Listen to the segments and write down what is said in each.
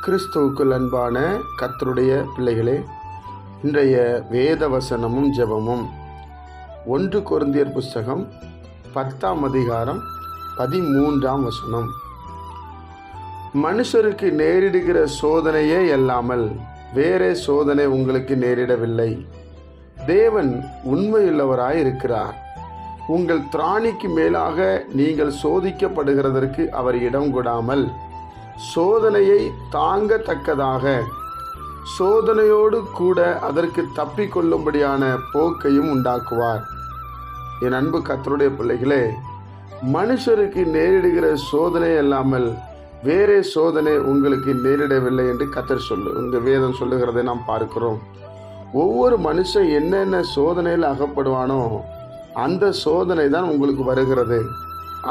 கிறிஸ்துவுக்குள் அன்பான கர்த்தருடைய பிள்ளைகளே, இன்றைய வேத வசனமும் ஜெபமும் 1 கொரிந்தியர் புஸ்தகம் 10ஆம் அதிகாரம் 13ஆம் வசனம். மனுஷருக்கு நேரிடுகிற சோதனையே அல்லாமல் வேறே சோதனை உங்களுக்கு நேரிடவில்லை. தேவன் உண்மையுள்ளவராய் இருக்கிறார். உங்கள் திராணிக்கு மேலாக நீங்கள் சோதிக்கப்படுகிறதற்கு அவர் இடம் கொடாமல் சோதனையை தாங்கத்தக்கதாக சோதனையோடு கூட அதற்கு தப்பிக்கொள்ளும்படியான போக்கையும் உண்டாக்குவார். என் அன்பு கர்த்தருடைய பிள்ளைகளே, மனுஷருக்கு நேரிடுகிற சோதனை அல்லாமல் வேறே சோதனை உங்களுக்கு நேரிடவில்லை என்று கர்த்தர் உங்கள் வேதம் சொல்லுகிறதை நாம் பார்க்கிறோம். ஒவ்வொரு மனுஷன் என்னென்ன சோதனையில் அகப்படுவானோ அந்த சோதனை தான் உங்களுக்கு வருகிறது.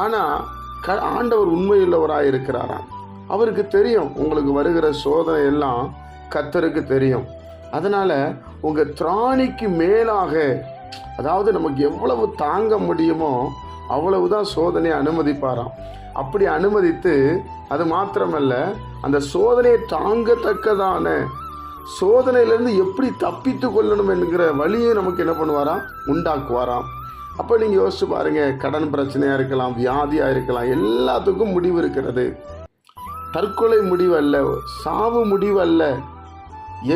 ஆனால் ஆண்டவர் உண்மையுள்ளவராக இருக்கிறாராம். அவருக்கு தெரியும் உங்களுக்கு வருகிற சோதனை எல்லாம் கர்த்தருக்கு தெரியும். அதனால் உங்கள் திராணிக்கு மேலாக, அதாவது நமக்கு எவ்வளவு தாங்க முடியுமோ அவ்வளவுதான் சோதனையை அனுமதிப்பாராம். அப்படி அனுமதித்து அது மாத்திரமல்ல, அந்த சோதனையை தாங்கத்தக்கதான சோதனையிலேருந்து எப்படி தப்பித்து கொள்ளணும் என்கிற வழியை நமக்கு என்ன பண்ணுவாராம், உண்டாக்குவாராம். அப்போ நீங்கள் யோசிச்சு பாருங்கள், கடன் பிரச்சனையாக இருக்கலாம், வியாதியாக இருக்கலாம், எல்லாத்துக்கும் முடிவு இருக்கிறது. தற்கொலை முடிவு அல்ல, சாவு முடிவு அல்ல.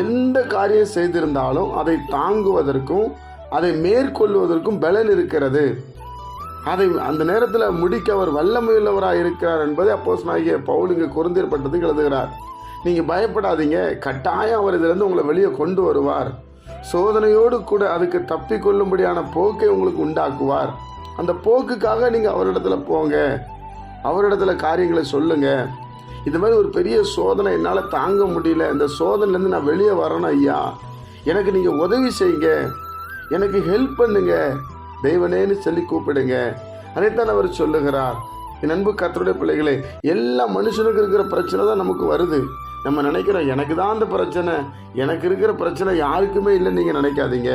எந்த காரியம் செய்திருந்தாலும் அதை தாங்குவதற்கும் அதை மேற்கொள்வதற்கும் பலன் இருக்கிறது. அதை அந்த நேரத்தில் முடிக்க அவர் வல்லமையுள்ளவராக இருக்கிறார் என்பதை அப்போஸ்தலனாகிய பவுல் இங்கே கொரிந்தியர் பட்டத்துக்கு எழுதுகிறார். நீங்கள் பயப்படாதீங்க, கட்டாயம் அவர் இதிலிருந்து உங்களை வெளியே கொண்டு வருவார். சோதனையோடு கூட அதுக்கு தப்பிக்கொள்ளும்படியான போக்கை உங்களுக்கு உண்டாக்குவார். அந்த போக்குக்காக நீங்கள் அவரிடத்துல போங்க, அவரிடத்துல காரியங்களை சொல்லுங்கள். இது மாதிரி ஒரு பெரிய சோதனை என்னால் தாங்க முடியல, இந்த சோதனையிலேருந்து நான் வெளியே வரணும் ஐயா, எனக்கு நீங்கள் உதவி செய்யுங்க, எனக்கு ஹெல்ப் பண்ணுங்க தெய்வனேன்னு சொல்லி கூப்பிடுங்க. அதைத்தான் அவர் சொல்லுகிறார். என் அன்பு கர்த்தருடைய பிள்ளைகளே, எல்லா மனுஷனுக்கு இருக்கிற பிரச்சனை தான் நமக்கு வருது. நம்ம நினைக்கிறோம் எனக்கு தான் அந்த பிரச்சனை, எனக்கு இருக்கிற பிரச்சனை யாருக்குமே இல்லைன்னு நீங்கள் நினைக்காதீங்க.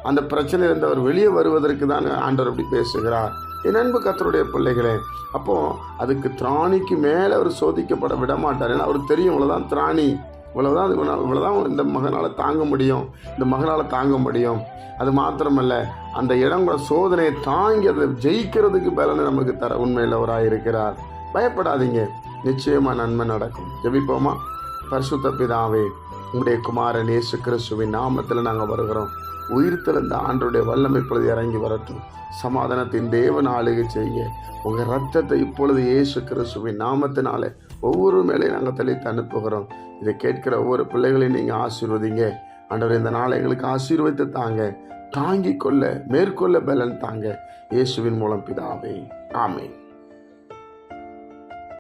அந்த பிரச்சனையிலிருந்து அவர் வெளியே வருவதற்கு தான் ஆண்டவர் அப்படி பேசுகிறார். என் அன்பு கர்த்தருடைய பிள்ளைகளே, அப்போது அதுக்கு திராணிக்கு மேலே அவர் சோதிக்கப்பட விட மாட்டார். ஏன்னா அவருக்கு தெரியும், இவ்வளோதான் திராணி, இவ்வளோதான் இந்த மகனால் தாங்க முடியும், இந்த மகனால் தாங்க முடியும். அது மாத்திரமல்ல, அந்த இடங்கள சோதனையை தாங்கி அதை ஜெயிக்கிறதுக்கு பலனை நமக்கு தர உண்மையுள்ளவராக இருக்கிறார். பயப்படாதீங்க, நிச்சயமாக நன்மை நடக்கும். ஜெபிப்போமா? பரிசுத்த பிதாவே, உங்களுடைய குமாரன் இயேசு கிறிஸ்துவின் நாமத்தில் நாங்கள் வருகிறோம். உயிர்த்தெழுந்த ஆண்டவருடைய வல்லமை இப்பொழுது இறங்கி வரட்டும். சமாதானத்தின் தேவன் ஆளுகை செய்ய உங்கள் ரத்தத்தை இப்பொழுது இயேசு கிறிஸ்துவின் நாமத்தினாலே ஒவ்வொரு மேலையும் நாங்கள் தெளித்து அனுப்புகிறோம். இதை கேட்கிற ஒவ்வொரு பிள்ளைகளையும் நீங்கள் ஆசீர்வதிங்க ஆண்டவர். இந்த நாளை எங்களுக்கு ஆசீர்வதித்து தாங்க, தாங்கிக் கொள்ள மேற்கொள்ள பலன் தாங்க. இயேசுவின் மூலம் பிதாவே, ஆமென்.